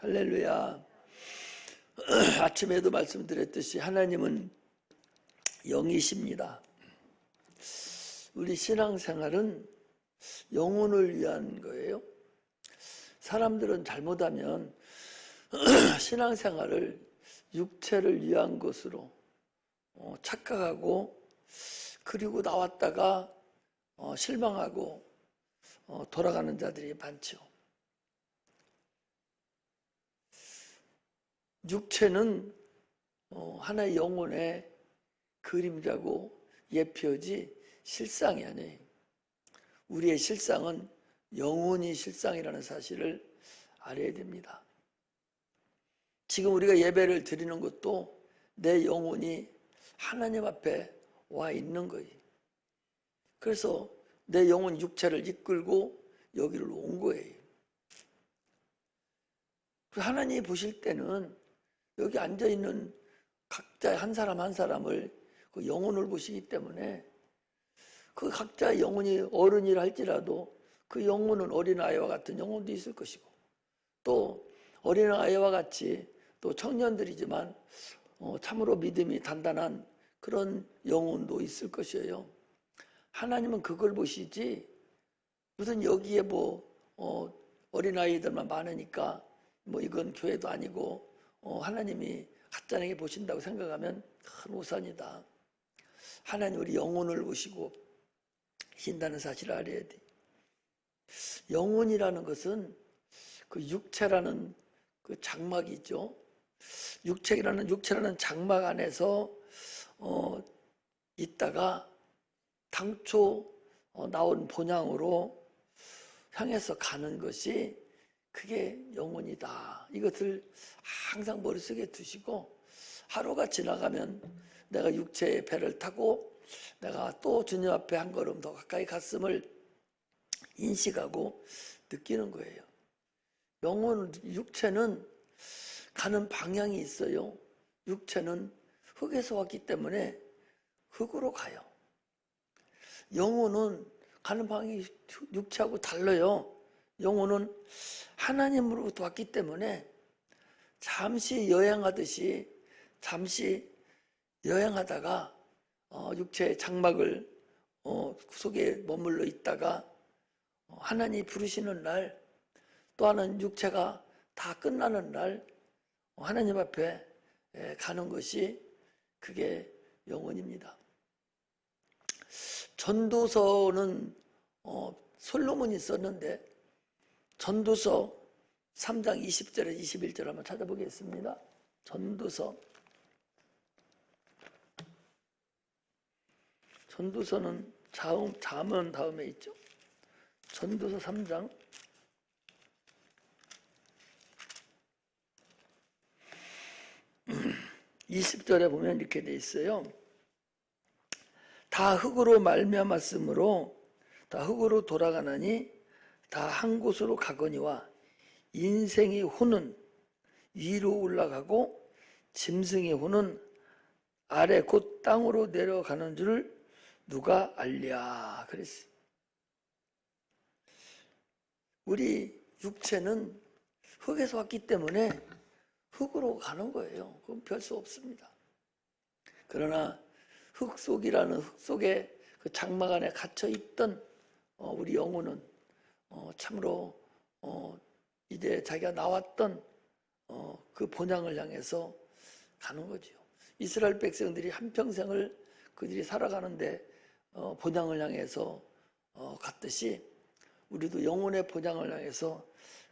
할렐루야. 아침에도 말씀드렸듯이 하나님은 영이십니다. 우리 신앙생활은 영혼을 위한 거예요. 사람들은 잘못하면 신앙생활을 육체를 위한 것으로 착각하고, 그리고 나왔다가 실망하고 돌아가는 자들이 많죠. 육체는 하나의 영혼의 그림자고 예표지 실상이 아니에요. 우리의 실상은 영혼이 실상이라는 사실을 알아야 됩니다. 지금 우리가 예배를 드리는 것도 내 영혼이 하나님 앞에 와 있는 거예요. 그래서 내 영혼 육체를 이끌고 여기를 온 거예요. 하나님이 보실 때는 여기 앉아있는 각자 한 사람 한 사람을 그 영혼을 보시기 때문에 그 각자의 영혼이 어른이라 할지라도 그 영혼은 어린아이와 같은 영혼도 있을 것이고, 또 어린아이와 같이 또 청년들이지만 참으로 믿음이 단단한 그런 영혼도 있을 것이에요. 하나님은 그걸 보시지 무슨 여기에 어린아이들만 많으니까 이건 교회도 아니고 하나님이 가짜내게 보신다고 생각하면 큰 오산이다. 하나님 우리 영혼을 보시고 계신다는 사실을 알아야 돼. 영혼이라는 것은 그 육체라는 그 장막이 있죠. 육체라는 장막 안에서 있다가 당초 나온 본향으로 향해서 가는 것이 그게 영혼이다. 이것을 항상 머릿속에 두시고, 하루가 지나가면 내가 육체의 배를 타고 내가 또 주님 앞에 한 걸음 더 가까이 갔음을 인식하고 느끼는 거예요. 육체는 가는 방향이 있어요. 육체는 흙에서 왔기 때문에 흙으로 가요. 영혼은 가는 방향이 육체하고 달라요. 영혼은 하나님으로부터 왔기 때문에 잠시 여행하듯이 잠시 여행하다가 육체의 장막을 속에 머물러 있다가 하나님이 부르시는 날, 또 하나는 육체가 다 끝나는 날 하나님 앞에 가는 것이 그게 영혼입니다. 전도서는 솔로몬이 썼는데, 전도서 3장 20절에 21절 한번 찾아보겠습니다. 전도서는 잠언 다음에 있죠. 전도서 3장 20절에 보면 이렇게 돼 있어요. 다 흙으로 말미암았으므로 다 흙으로 돌아가나니 다 한 곳으로 가거니와 인생의 호는 위로 올라가고 짐승의 호는 아래 곧 땅으로 내려가는 줄 누가 알랴 그랬어요. 우리 육체는 흙에서 왔기 때문에 흙으로 가는 거예요. 그건 별 수 없습니다. 그러나 흙 속에 그 장막 안에 갇혀 있던 우리 영혼은 참으로 이제 자기가 나왔던 그 본향을 향해서 가는 거죠. 이스라엘 백성들이 한평생을 그들이 살아가는데 본향을 향해서 갔듯이 우리도 영혼의 본향을 향해서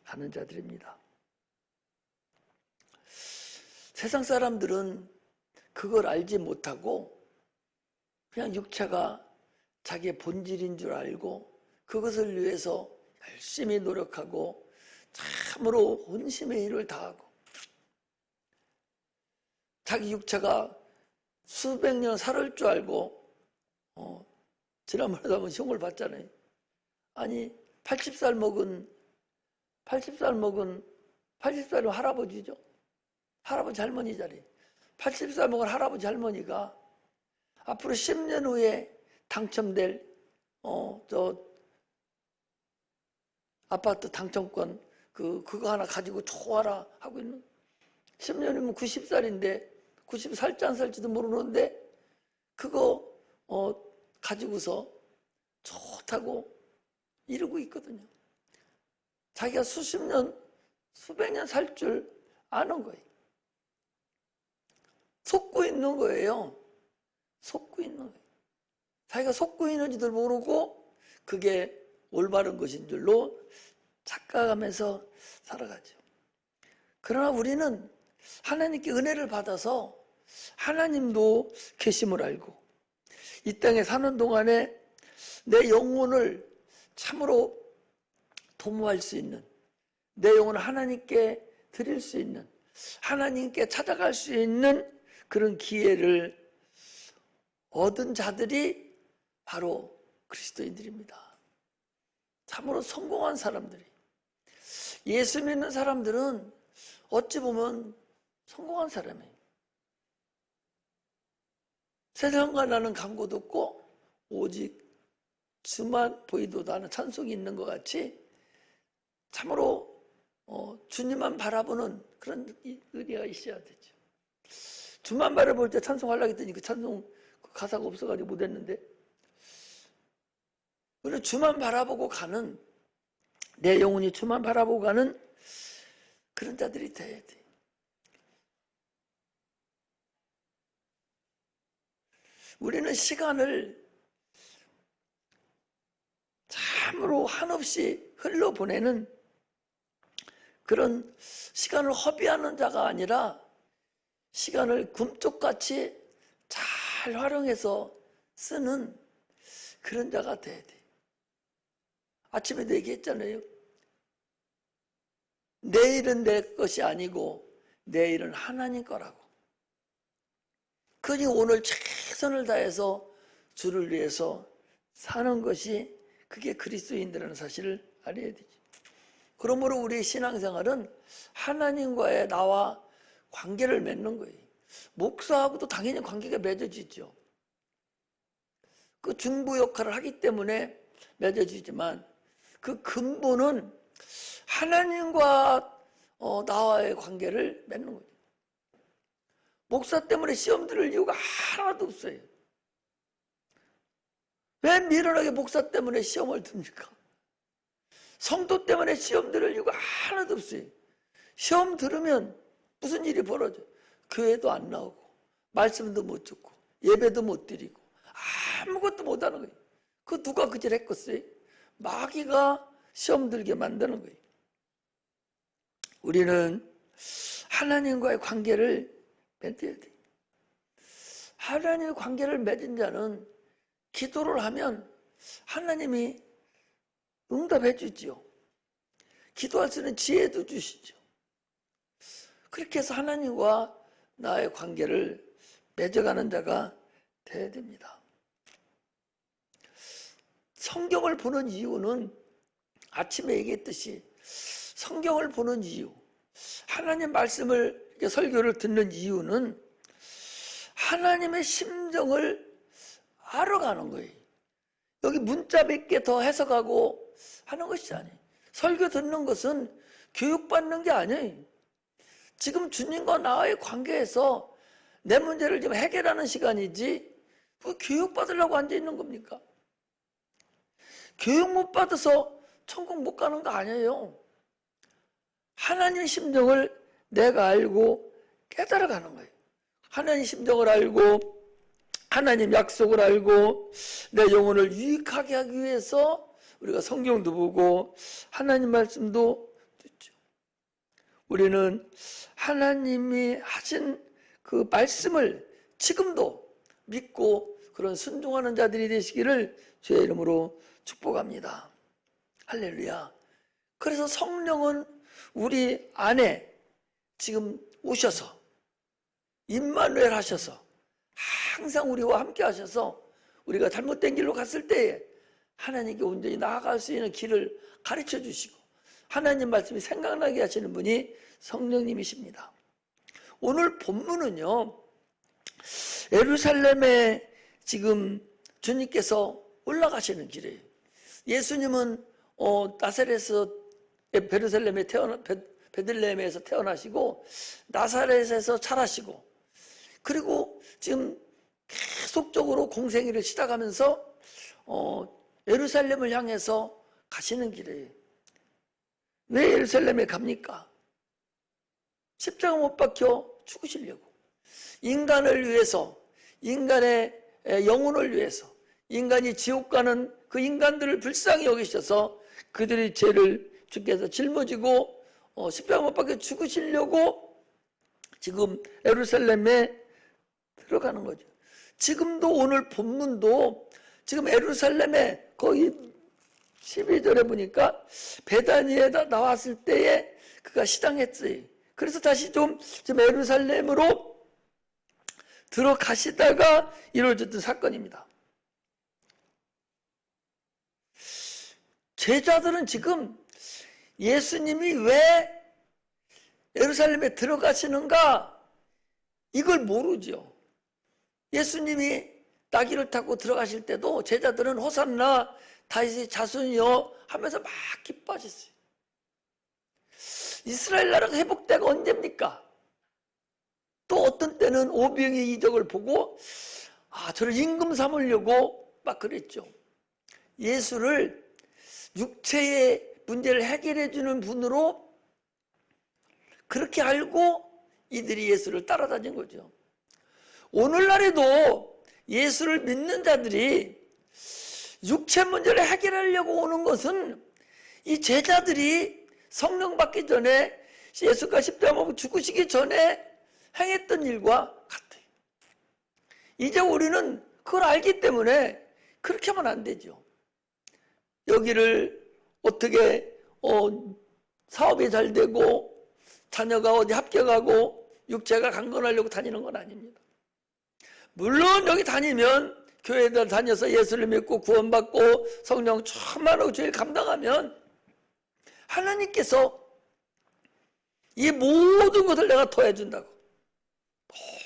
가는 자들입니다. 세상 사람들은 그걸 알지 못하고 그냥 육체가 자기의 본질인 줄 알고 그것을 위해서 열심히 노력하고 참으로 혼심의 일을 다하고, 자기 육체가 수백 년 살을 줄 알고 지난번에도 한번 시험을 봤잖아요. 아니 80살 먹은 80살은 할아버지죠. 할아버지 할머니 자리. 80살 먹은 할아버지 할머니가 앞으로 10년 후에 당첨될 아파트 당첨권 그거 하나 가지고 좋아라 하고 있는 10년이면 90살인데 90 살지 안 살지도 모르는데 그거 가지고서 좋다고 이러고 있거든요. 자기가 수십 년, 수백 년 살 줄 아는 거예요. 속고 있는 거예요. 속고 있는 거예요. 자기가 속고 있는지도 모르고 그게 올바른 것인 줄로 착각하면서 살아가죠. 그러나 우리는 하나님께 은혜를 받아서 하나님도 계심을 알고 이 땅에 사는 동안에 내 영혼을 참으로 도모할 수 있는, 내 영혼을 하나님께 드릴 수 있는, 하나님께 찾아갈 수 있는 그런 기회를 얻은 자들이 바로 그리스도인들입니다. 참으로 성공한 사람들이. 예수 믿는 사람들은 어찌 보면 성공한 사람이에요. 세상과 나는 광고도 없고 오직 주만 보이도다 하는 찬송이 있는 것 같이 참으로 주님만 바라보는 그런 의리가 있어야 되죠. 주만 바라볼 때 찬송하려고 했더니 그 찬송 그 가사가 없어가지고 못했는데 우리는 주만 바라보고 가는, 내 영혼이 주만 바라보고 가는 그런 자들이 돼야 돼. 우리는 시간을 참으로 한없이 흘러보내는 그런 시간을 허비하는 자가 아니라 시간을 금쪽같이 잘 활용해서 쓰는 그런 자가 돼야 돼. 아침에도 얘기했잖아요. 내일은 내 것이 아니고 내일은 하나님 거라고. 그러니 오늘 최선을 다해서 주를 위해서 사는 것이 그게 그리스도인들이라는 사실을 알아야 되죠. 그러므로 우리의 신앙생활은 하나님과의 나와 관계를 맺는 거예요. 목사하고도 당연히 관계가 맺어지죠. 그 중보 역할을 하기 때문에 맺어지지만 그 근본은 하나님과 나와의 관계를 맺는 거죠. 목사 때문에 시험 들을 이유가 하나도 없어요. 왜 미련하게 목사 때문에 시험을 듭니까? 성도 때문에 시험 들을 이유가 하나도 없어요. 시험 들으면 무슨 일이 벌어져요? 교회도 안 나오고 말씀도 못 듣고 예배도 못 드리고 아무것도 못하는 거예요. 그 누가 그 짓 했겠어요? 마귀가 시험 들게 만드는 거예요. 우리는 하나님과의 관계를 맺어야 돼요. 하나님의 관계를 맺은 자는 기도를 하면 하나님이 응답해 주지요. 기도할 수 있는 지혜도 주시죠. 그렇게 해서 하나님과 나의 관계를 맺어가는 자가 되어야 됩니다. 성경을 보는 이유는 아침에 얘기했듯이 성경을 보는 이유, 하나님 말씀을 이렇게 설교를 듣는 이유는 하나님의 심정을 알아가는 거예요. 여기 문자 몇 개 더 해석하고 하는 것이 아니에요. 설교 듣는 것은 교육받는 게 아니에요. 지금 주님과 나와의 관계에서 내 문제를 좀 해결하는 시간이지 그 교육받으려고 앉아있는 겁니까? 교육 못 받아서 천국 못 가는 거 아니에요. 하나님의 심정을 내가 알고 깨달아가는 거예요. 하나님 심정을 알고 하나님 약속을 알고 내 영혼을 유익하게 하기 위해서 우리가 성경도 보고 하나님 말씀도 듣죠. 우리는 하나님이 하신 그 말씀을 지금도 믿고 그런 순종하는 자들이 되시기를 주의 이름으로 축복합니다. 할렐루야. 그래서 성령은 우리 안에 지금 오셔서 임마누엘 하셔서 항상 우리와 함께 하셔서 우리가 잘못된 길로 갔을 때에 하나님께 온전히 나아갈 수 있는 길을 가르쳐 주시고 하나님 말씀이 생각나게 하시는 분이 성령님이십니다. 오늘 본문은요, 예루살렘에 지금 주님께서 올라가시는 길이에요. 예수님은 나사렛에서 베들레헴에서 태어나시고 나사렛에서 자라시고, 그리고 지금 계속적으로 공생애를 시작하면서 예루살렘을 향해서 가시는 길이에요. 왜 예루살렘에 갑니까? 십자가 못 박혀 죽으시려고. 인간을 위해서, 인간의 영혼을 위해서, 인간이 지옥 가는 그 인간들을 불쌍히 여기셔서 그들의 죄를 주께서 짊어지고 십자가 못 박혀 죽으시려고 지금 예루살렘에 들어가는 거죠. 지금도 오늘 본문도 지금 예루살렘에 거의 12절에 보니까 베다니에 나왔을 때에 그가 시장했어요. 그래서 다시 좀 예루살렘으로 들어가시다가 이루어졌던 사건입니다. 제자들은 지금 예수님이 왜 예루살렘에 들어가시는가 이걸 모르죠. 예수님이 나귀를 타고 들어가실 때도 제자들은 호산나 다윗의 자손이여 하면서 막 기뻐하셨어요. 이스라엘 나라가 회복되가 언제입니까? 또 어떤 때는 오병의 이적을 보고 저를 임금 삼으려고 막 그랬죠. 예수를 육체의 문제를 해결해 주는 분으로 그렇게 알고 이들이 예수를 따라다닌 거죠. 오늘날에도 예수를 믿는 자들이 육체 문제를 해결하려고 오는 것은 이 제자들이 성령 받기 전에 예수가 십자가 못 죽으시기 전에 행했던 일과 같아요. 이제 우리는 그걸 알기 때문에 그렇게 하면 안 되죠. 여기를 어떻게 사업이 잘 되고 자녀가 어디 합격하고 육체가 강건하려고 다니는 건 아닙니다. 물론 여기 다니면 교회들 다녀서 예수를 믿고 구원받고 성령 충만하고 죄를 감당하면 하나님께서 이 모든 것을 내가 더해준다고,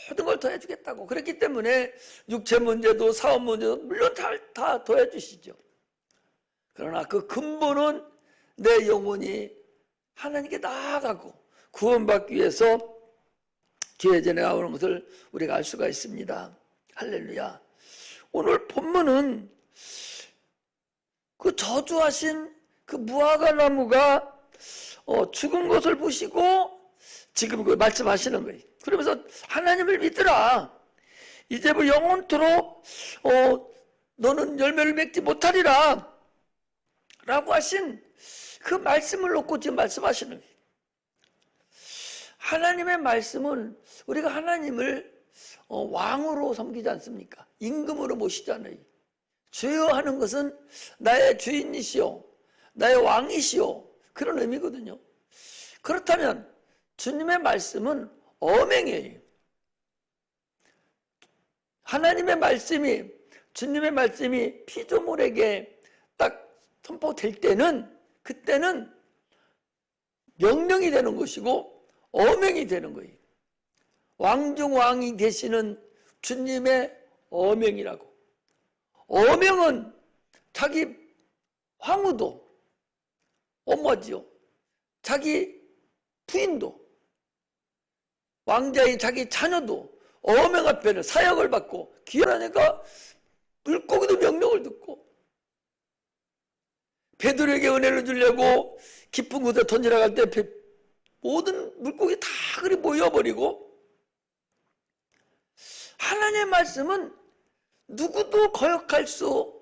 모든 걸 더해주겠다고. 그렇기 때문에 육체 문제도 사업 문제도 물론 다 더해주시죠. 그러나 그 근본은 내 영혼이 하나님께 나아가고 구원받기 위해서 죄전에 나오는 것을 우리가 알 수가 있습니다. 할렐루야. 오늘 본문은 그 저주하신 그 무화과 나무가 죽은 것을 보시고 지금 그 말씀하시는 거예요. 그러면서 하나님을 믿으라. 이제부터 영원토록 너는 열매를 맺지 못하리라 라고 하신 그 말씀을 놓고 지금 말씀하시는 거예요. 하나님의 말씀은 우리가 하나님을 왕으로 섬기지 않습니까? 임금으로 모시잖아요. 주여 하는 것은 나의 주인이시오, 나의 왕이시오, 그런 의미거든요. 그렇다면 주님의 말씀은 엄행이에요. 하나님의 말씀이, 주님의 말씀이 피조물에게 딱 선포될 때는, 그때는 명령이 되는 것이고 엄행이 되는 거예요. 왕중왕이 되시는 주님의 엄행이라고. 엄행은 자기 황후도 엄마지요. 자기 부인도, 왕자의 자기 자녀도 엄행 앞에는 사역을 받고 귀환하니까 물고기도 명령을 듣고, 베드로에게 은혜를 주려고 깊은 곳에 던지러 갈 때 모든 물고기 다 그리 모여버리고, 하나님의 말씀은 누구도 거역할 수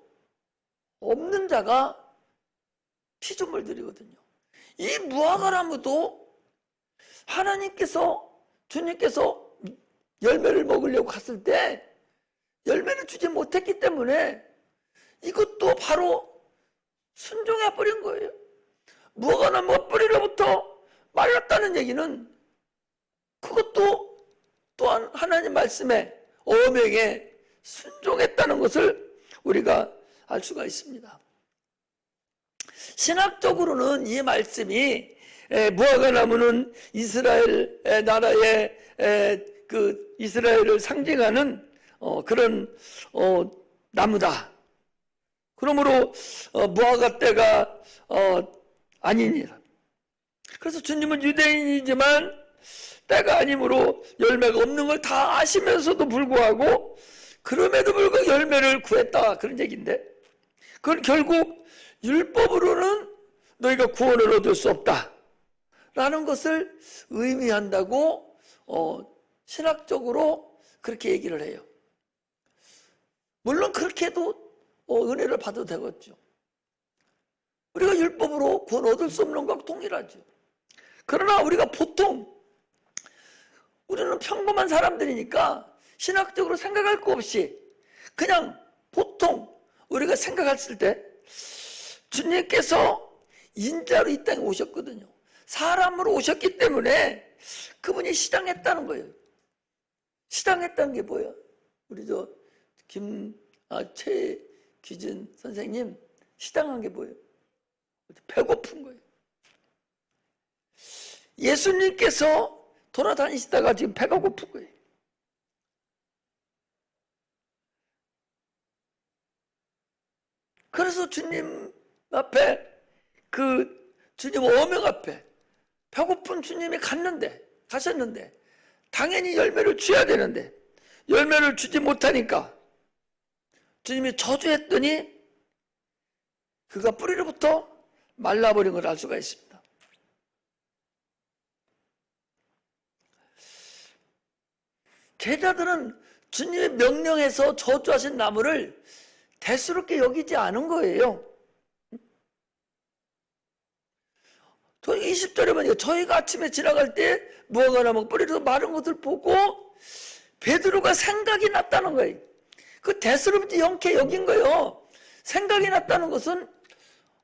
없는 자가 피조물들이거든요. 이 무화과나무도 하나님께서, 주님께서 열매를 먹으려고 갔을 때 열매를 주지 못했기 때문에 이것도 바로 순종해버린 거예요. 무화과나무 뿌리로부터 말랐다는 얘기는 그것도 또한 하나님 말씀에 엄행에 순종했다는 것을 우리가 알 수가 있습니다. 신학적으로는 이 말씀이 무화과나무는 이스라엘 나라의 그 이스라엘을 상징하는 그런 나무다. 그러므로 무화과 때가 아니니라. 그래서 주님은 유대인이지만 때가 아니므로 열매가 없는 걸 다 아시면서도 불구하고 그럼에도 불구하고 열매를 구했다, 그런 얘기인데, 그건 결국 율법으로는 너희가 구원을 얻을 수 없다 라는 것을 의미한다고 신학적으로 그렇게 얘기를 해요. 물론 그렇게 해도 은혜를 받아도 되겠죠. 우리가 율법으로 구원 얻을 수 없는 것과 동일하죠. 그러나 우리가 보통 우리는 평범한 사람들이니까 신학적으로 생각할 거 없이 그냥 보통 우리가 생각했을 때 주님께서 인자로 이 땅에 오셨거든요. 사람으로 오셨기 때문에 그분이 시당했다는 거예요. 시당했다는 게 뭐야? 우리 최기준 선생님, 시당한 게 뭐예요? 배고픈 거예요. 예수님께서 돌아다니시다가 지금 배가 고픈 거예요. 그래서 주님 앞에, 주님 어명 앞에 배고픈 주님이 가셨는데 당연히 열매를 줘야 되는데 열매를 주지 못하니까 주님이 저주했더니 그가 뿌리로부터 말라버린 걸 알 수가 있습니다. 제자들은 주님의 명령에서 저주하신 나무를 대수롭게 여기지 않은 거예요. 저희 20절에 보니까 저희가 아침에 지나갈 때 무화과 나무 뿌리로 마른 것을 보고 베드로가 생각이 났다는 거예요. 그 대수롭지 않게 여긴 거예요. 생각이 났다는 것은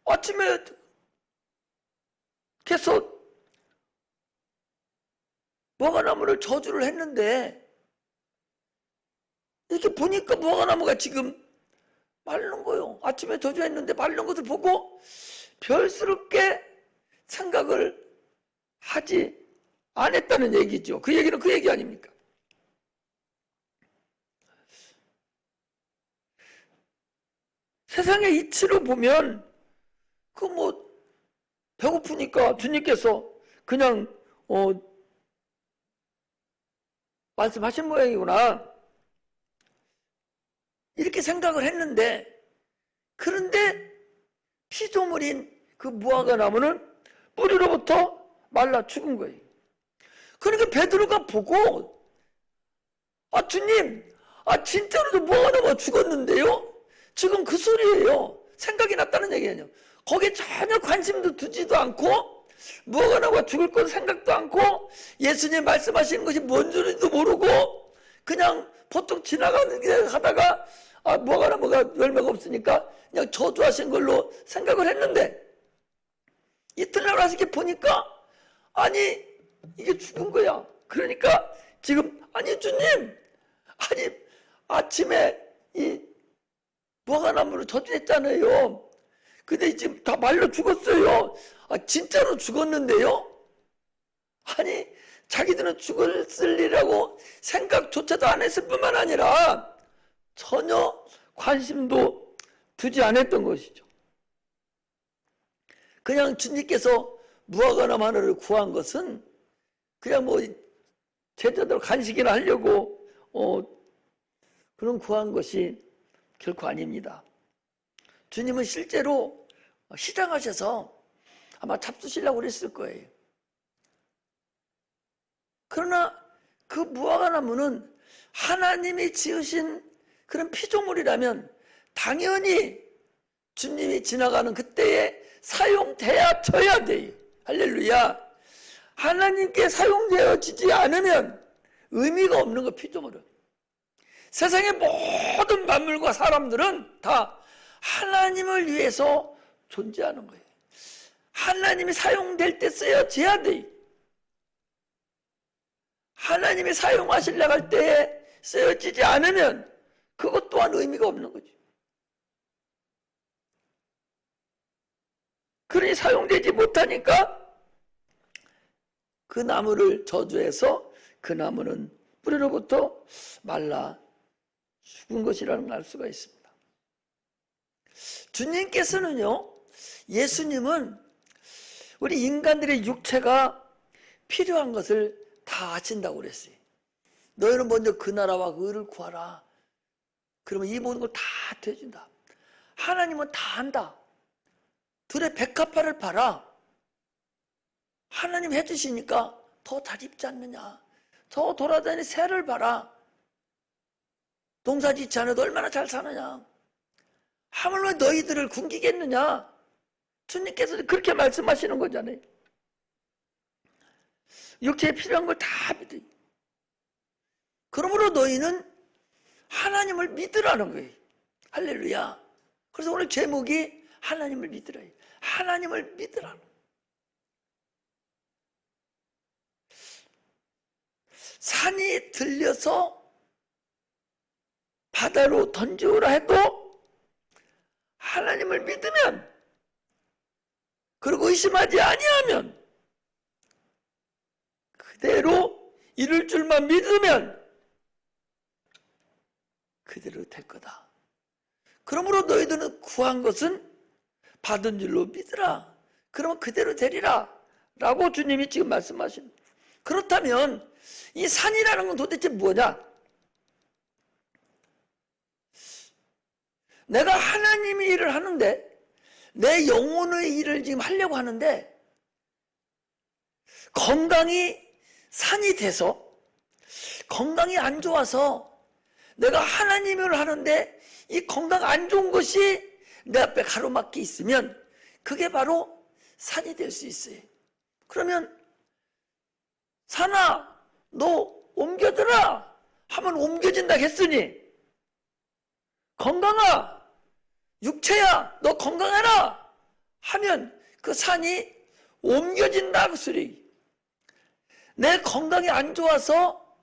아침에 계속 무화과 나무를 저주를 했는데 이렇게 보니까 무화과 나무가 지금 마른 거예요. 아침에 저주했는데 마른 것을 보고 별스럽게 생각을 하지 않았다는 얘기죠. 그 얘기는 그 얘기 아닙니까? 세상의 이치로 보면 배고프니까 주님께서 그냥 말씀하신 모양이구나 이렇게 생각을 했는데, 그런데 피조물인 그 무화과 나무는 뿌리로부터 말라 죽은 거예요. 그러니까 베드로가 보고 주님, 진짜로도 무화과 나무가 죽었는데요? 지금 그 소리예요. 생각이 났다는 얘기예요. 거기에 전혀 관심도 두지도 않고 무화과 나무가 죽을 건 생각도 않고 예수님 말씀하시는 것이 뭔 줄인지도 모르고 그냥 보통 지나가는 길 하다가 무화과 나무가 열매가 없으니까 그냥 저주하신 걸로 생각을 했는데 이틀날 와서 이렇게 보니까 이게 죽은 거야. 그러니까 지금 주님, 아침에 이 무화과 나무를 저주했잖아요. 근데 지금 다 말려 죽었어요. 진짜로 죽었는데요? 자기들은 죽었으리라고 생각조차도 안 했을 뿐만 아니라 전혀 관심도 두지 않았던 것이죠. 그냥 주님께서 무화과 나무 하나를 구한 것은 그냥 제자들 간식이나 하려고 그런 구한 것이 결코 아닙니다. 주님은 실제로 시장하셔서 아마 잡수시려고 그랬을 거예요. 그러나 그 무화과 나무는 하나님이 지으신 그런 피조물이라면 당연히 주님이 지나가는 그때에 사용되어져야 돼요. 할렐루야. 하나님께 사용되어지지 않으면 의미가 없는 거, 피조물은. 세상의 모든 만물과 사람들은 다 하나님을 위해서 존재하는 거예요. 하나님이 사용될 때 쓰여져야 돼요. 하나님이 사용하시려고 할 때에 쓰여지지 않으면 그것 또한 의미가 없는 거죠. 그러니 사용되지 못하니까 그 나무를 저주해서 그 나무는 뿌리로부터 말라 죽은 것이라는 걸 알 수가 있습니다. 주님께서는요, 예수님은 우리 인간들의 육체가 필요한 것을 다 아신다고 그랬어요. 너희는 먼저 그 나라와 그 의를 구하라. 그러면 이 모든 걸 다 돼준다. 하나님은 다 한다. 들의 백합화를 봐라. 하나님 해주시니까 더 잘 입지 않느냐. 저 돌아다니는 새를 봐라. 농사짓지 않아도 얼마나 잘 사느냐. 하물며 너희들을 굶기겠느냐. 주님께서 그렇게 말씀하시는 거잖아요. 육체에 필요한 걸 다 믿어요. 그러므로 너희는 하나님을 믿으라는 거예요. 할렐루야. 그래서 오늘 제목이 하나님을 믿으라요. 하나님을 믿으라는 거예요. 산이 들려서 바다로 던지오라 해도 하나님을 믿으면, 그리고 의심하지 아니하면, 그대로 이룰 줄만 믿으면 그대로 될 거다. 그러므로 너희들은 구한 것은 받은 줄로 믿으라. 그러면 그대로 되리라 라고 주님이 지금 말씀하십니다. 그렇다면 이 산이라는 건 도대체 뭐냐? 내가 하나님의 일을 하는데, 내 영혼의 일을 지금 하려고 하는데, 건강이 산이 돼서, 건강이 안 좋아서 내가 하나님의 일을 하는데 이 건강 안 좋은 것이 내 앞에 가로막혀 있으면 그게 바로 산이 될 수 있어요. 그러면 산아, 너 옮겨들어 하면 옮겨진다 했으니, 건강아, 육체야, 너 건강해라 하면 그 산이 옮겨진다 그 소리. 내 건강이 안 좋아서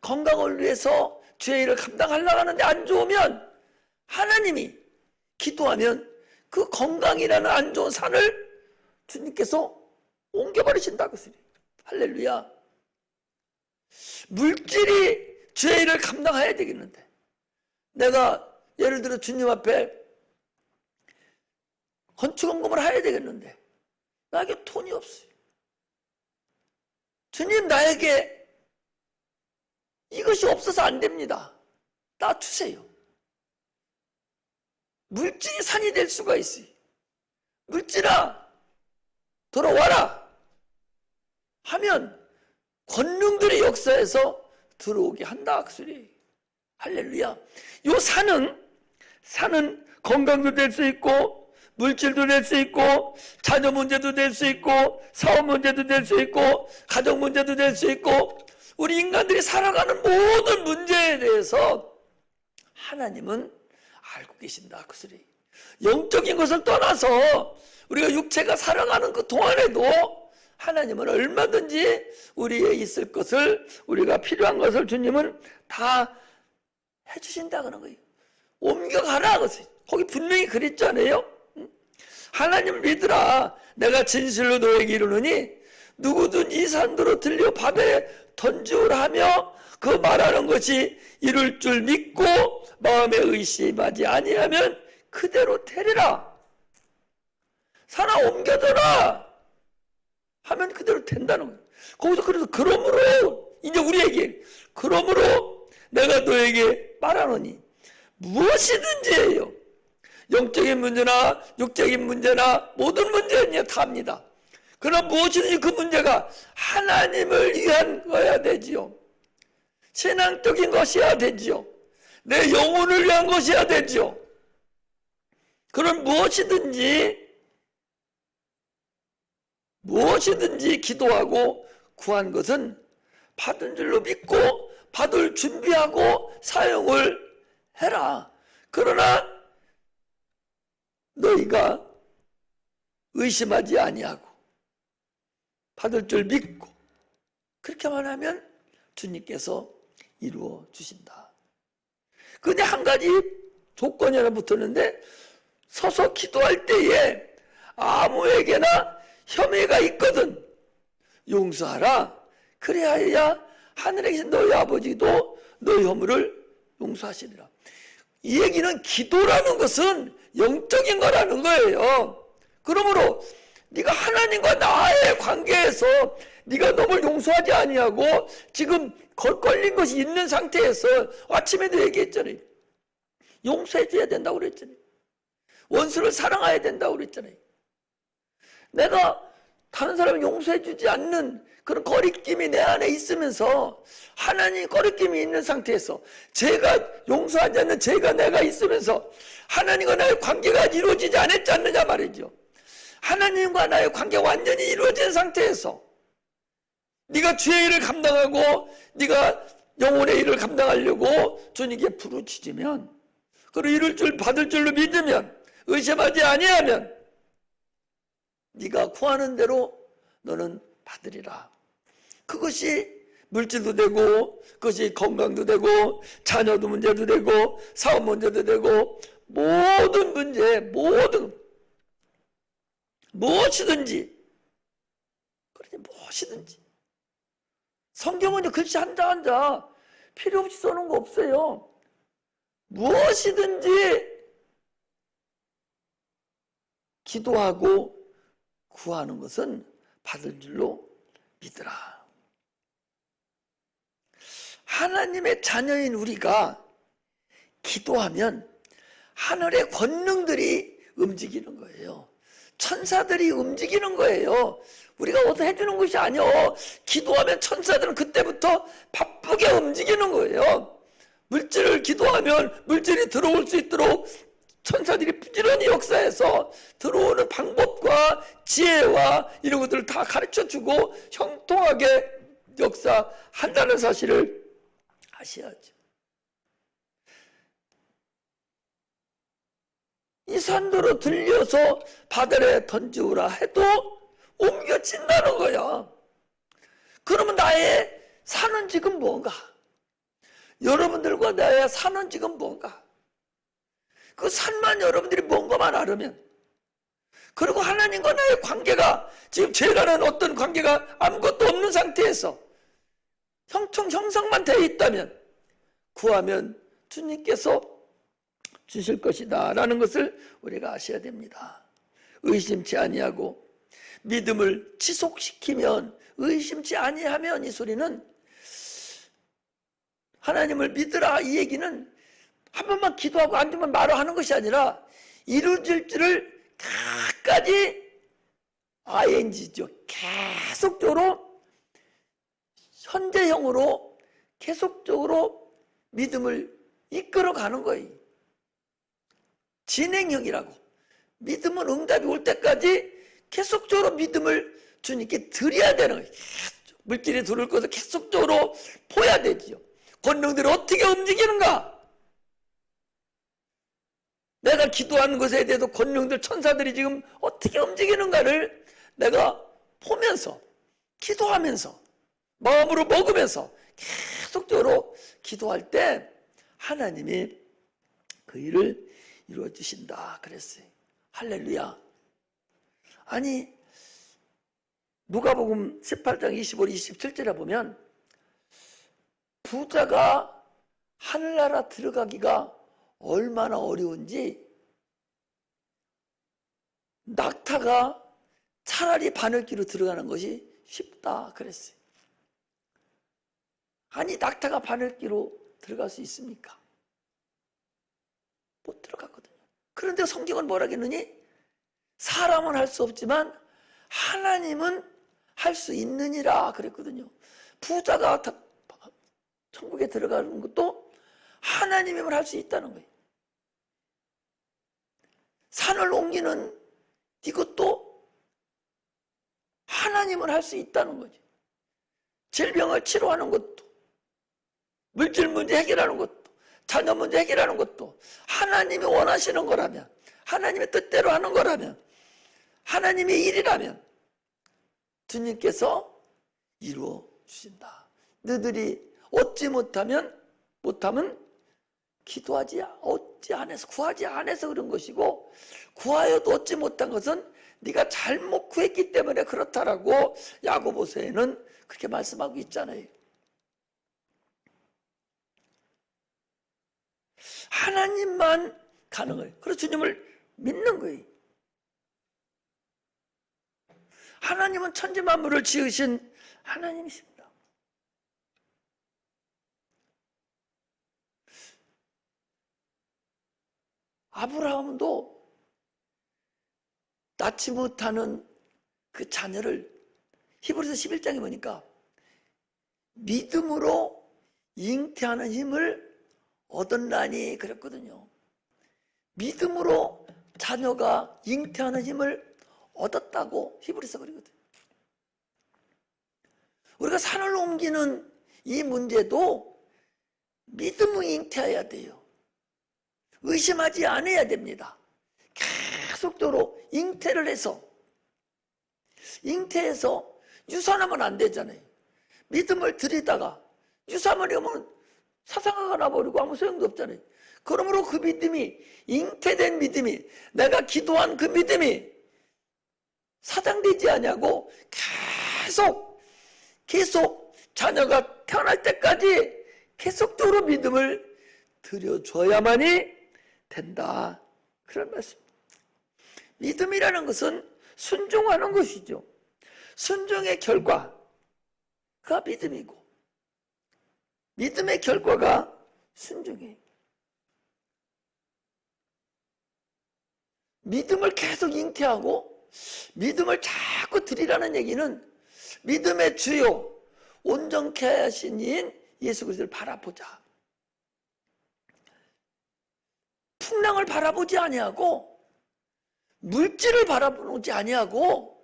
건강을 위해서 주의 일을 감당하려고 하는데 안 좋으면 하나님이 기도하면 그 건강이라는 안 좋은 산을 주님께서 옮겨버리신다 그 소리. 할렐루야. 물질이 주의 일을 감당해야 되겠는데, 내가 예를 들어 주님 앞에 건축원금을 해야 되겠는데 나에게 돈이 없어요. 주님, 나에게 이것이 없어서 안 됩니다. 나 주세요. 물질이 산이 될 수가 있어요. 물질아, 돌아와라 하면 권능들의 역사에서 들어오게 한다 그 소리. 할렐루야. 요 산은 건강도 될 수 있고, 물질도 될 수 있고, 자녀 문제도 될 수 있고, 사업 문제도 될 수 있고, 가정 문제도 될 수 있고, 우리 인간들이 살아가는 모든 문제에 대해서 하나님은 알고 계신다 그 소리. 영적인 것을 떠나서 우리가 육체가 살아가는 그 동안에도 하나님은 얼마든지 우리에 있을 것을, 우리가 필요한 것을 주님은 다 해주신다 그런 거예요. 옮겨가라 그것이. 거기 분명히 그랬잖아요. 하나님 믿으라. 내가 진실로 너에게 이르노니 누구든 이 산도로 들려 바다에 던지오라 하며 그 말하는 것이 이룰 줄 믿고 마음에 의심하지 아니하면 그대로 되리라. 산아, 옮겨둬라 하면 그대로 된다는 거예요. 거기서 그래서 그러므로 이제 우리에게, 그러므로 내가 너에게 말하노니 무엇이든지 해요. 영적인 문제나 육적인 문제나 모든 문제는 다 합니다. 그러나 무엇이든지 그 문제가 하나님을 위한 거야 되지요. 신앙적인 것이어야 되지요. 내 영혼을 위한 것이어야 되지요. 그런 무엇이든지 기도하고 구한 것은 받은 줄로 믿고 받을 준비하고 사용을 해라. 그러나 너희가 의심하지 아니하고 받을 줄 믿고 그렇게만 하면 주님께서 이루어 주신다. 근데 한 가지 조건이 하나 붙었는데, 서서 기도할 때에 아무에게나 혐의가 있거든 용서하라. 그래야 하늘에 계신 너희 아버지도 너희 허물을 용서하시리라. 이 얘기는 기도라는 것은 영적인 거라는 거예요. 그러므로 네가 하나님과 나의 관계에서 네가 너를 용서하지 아니하고 지금 걸린 것이 있는 상태에서 아침에도 얘기했잖아요. 용서해 줘야 된다고 그랬잖아요. 원수를 사랑해야 된다고 그랬잖아요. 내가 다른 사람을 용서해 주지 않는 그런 거리낌이 내 안에 있으면서 하나님 거리낌이 있는 상태에서 제가 용서하지 않는 제가 내가 있으면서 하나님과 나의 관계가 이루어지지 않았지 않느냐 말이죠. 하나님과 나의 관계가 완전히 이루어진 상태에서 네가 주의 일을 감당하고 네가 영혼의 일을 감당하려고 주님께 부르짖으면 그리고 이룰 줄 받을 줄로 믿으면 의심하지 아니하면 네가 구하는 대로 너는 받으리라. 그것이 물질도 되고 그것이 건강도 되고 자녀도 문제도 되고 사업 문제도 되고 모든 문제 무엇이든지 무엇이든지 성경은 글씨 한자 필요 없이 써놓은 거 없어요. 무엇이든지 기도하고 구하는 것은 받을 줄로 믿으라. 하나님의 자녀인 우리가 기도하면 하늘의 권능들이 움직이는 거예요. 천사들이 움직이는 거예요. 우리가 어디서 해주는 것이 아니요. 기도하면 천사들은 그때부터 바쁘게 움직이는 거예요. 물질을 기도하면 물질이 들어올 수 있도록 천사들이 부지런히 역사해서 들어오는 방법과 지혜와 이런 것들을 다 가르쳐주고 형통하게 역사한다는 사실을 아셔야죠. 이 산도로 들려서 바다에 던지우라 해도 옮겨진다는 거야. 그러면 나의 사는 지금 뭔가? 여러분들과 나의 사는 지금 뭔가? 그 산만 여러분들이 뭔가만 알으면, 그리고 하나님과 나의 관계가 지금 제가는 어떤 관계가 아무것도 없는 상태에서 형성만 되어 있다면 구하면 주님께서 주실 것이다 라는 것을 우리가 아셔야 됩니다. 의심치 아니하고 믿음을 지속시키면, 의심치 아니하면, 이 소리는 하나님을 믿으라 이 얘기는 한 번만 기도하고 안 되면 말아 하는 것이 아니라 이루어질 줄을 끝까지 ing죠. 계속적으로 현재형으로 계속적으로 믿음을 이끌어가는 거예요. 진행형이라고. 믿음은 응답이 올 때까지 계속적으로 믿음을 주님께 드려야 되는 거예요. 물질이 들어올 것을 계속적으로 보여야 되지요. 권능들이 어떻게 움직이는가? 내가 기도하는 것에 대해서 권능들, 천사들이 지금 어떻게 움직이는가를 내가 보면서, 기도하면서, 마음으로 먹으면서 계속적으로 기도할 때 하나님이 그 일을 이루어 주신다 그랬어요. 할렐루야. 아니, 누가복음 18장 25, 27절에 보면 부자가 하늘나라 들어가기가 얼마나 어려운지 낙타가 차라리 바늘기로 들어가는 것이 쉽다 그랬어요. 아니, 낙타가 바늘기로 들어갈 수 있습니까? 못 들어가거든요. 그런데 성경은 뭐라 했느니? 사람은 할 수 없지만 하나님은 할 수 있느니라 그랬거든요. 부자가 천국에 들어가는 것도 하나님이면 할 수 있다는 거예요. 산을 옮기는 이것도 하나님은 할 수 있다는 거죠. 질병을 치료하는 것도, 물질 문제 해결하는 것도, 자녀 문제 해결하는 것도 하나님이 원하시는 거라면, 하나님의 뜻대로 하는 거라면, 하나님의 일이라면 주님께서 이루어 주신다. 너희들이 얻지 못하면 기도하지 얻지 않아서, 구하지 않아서 그런 것이고, 구하여도 얻지 못한 것은 네가 잘못 구했기 때문에 그렇다라고 야고보서에는 그렇게 말씀하고 있잖아요. 하나님만 가능해요. 그래서 주님을 믿는 거예요. 하나님은 천지 만물을 지으신 하나님이십니다. 아브라함도 낳지 못하는 그 자녀를 히브리서 11장에 보니까 믿음으로 잉태하는 힘을 얻었나니 그랬거든요. 믿음으로 자녀가 잉태하는 힘을 얻었다고 히브리서 그러거든요. 우리가 산을 옮기는 이 문제도 믿음으로 잉태해야 돼요. 의심하지 않아야 됩니다. 계속적으로 잉태를 해서 유산하면 안 되잖아요. 믿음을 들이다가 유산을 하면 사상화가 나버리고 아무 소용도 없잖아요. 그러므로 그 믿음이, 잉태된 믿음이, 내가 기도한 그 믿음이 사장되지 않냐고 계속 자녀가 태어날 때까지 계속적으로 믿음을 들여줘야만이 된다, 그런 말씀입니다. 믿음이라는 것은 순종하는 것이죠. 순종의 결과가 믿음이고 믿음의 결과가 순종이에요. 믿음을 계속 잉태하고 믿음을 자꾸 드리라는 얘기는 믿음의 주요 온전케 하신 이인 예수 그리스도를 바라보자. 풍랑을 바라보지 아니하고 물질을 바라보지 아니하고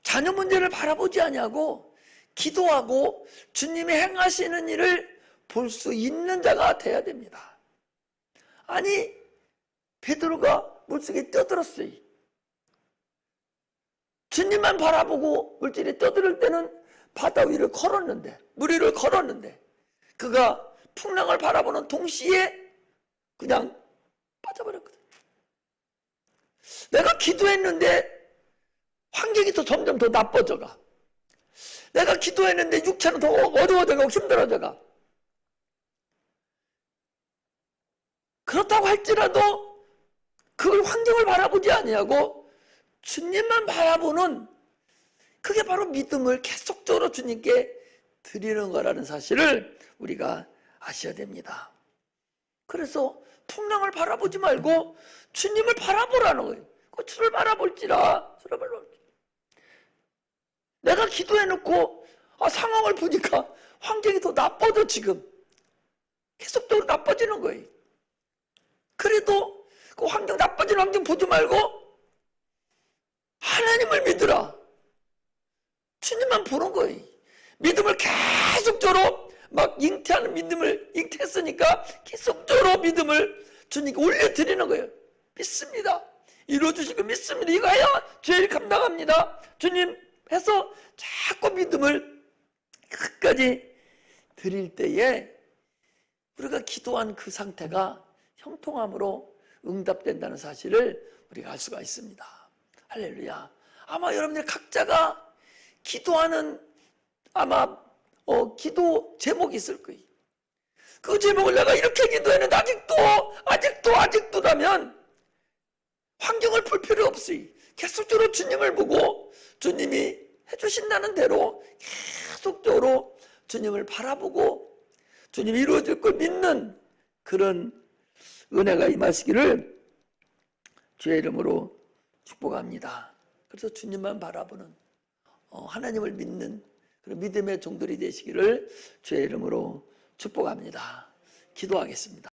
자녀 문제를 바라보지 아니하고 기도하고 주님이 행하시는 일을 볼 수 있는 자가 돼야 됩니다. 아니, 베드로가 물속에 떠들었어요. 주님만 바라보고 물질이 떠들을 때는 바다 위를 걸었는데, 물 위를 걸었는데 그가 풍랑을 바라보는 동시에 그냥 빠져버렸거든. 내가 기도했는데 환경이 점점 더 나빠져가. 내가 기도했는데 육체는 더 어려워져가고 힘들어져가. 그렇다고 할지라도 그 환경을 바라보지 아니하고 주님만 바라보는, 그게 바로 믿음을 계속적으로 주님께 드리는 거라는 사실을 우리가 아셔야 됩니다. 그래서 풍랑을 바라보지 말고 주님을 바라보라는 거예요. 주를 바라볼지라. 내가 기도해놓고 상황을 보니까 환경이 더 나빠져. 지금 계속적으로 나빠지는 거예요. 그래도 그 환경, 나빠지는 환경 보지 말고 하나님을 믿으라. 주님만 보는 거예요. 믿음을 계속적으로 막 잉태하는 믿음을 잉태했으니까 계속적으로 믿음을 주님께 올려드리는 거예요. 믿습니다. 이루어주시고 믿습니다. 이거 해야 죄를 감당합니다. 주님 해서 자꾸 믿음을 끝까지 드릴 때에 우리가 기도한 그 상태가 형통함으로 응답된다는 사실을 우리가 알 수가 있습니다. 할렐루야. 아마 여러분들 각자가 기도하는 기도 제목이 있을 거예요. 그 제목을 내가 이렇게 기도했는데 아직도라면 환경을 볼 필요 없어요. 계속적으로 주님을 보고 주님이 해주신다는 대로 계속적으로 주님을 바라보고 주님이 이루어질 걸 믿는 그런 은혜가 임하시기를 주의 이름으로 축복합니다. 그래서 주님만 바라보는 하나님을 믿는 그런 믿음의 종들이 되시기를 주의 이름으로 축복합니다. 기도하겠습니다.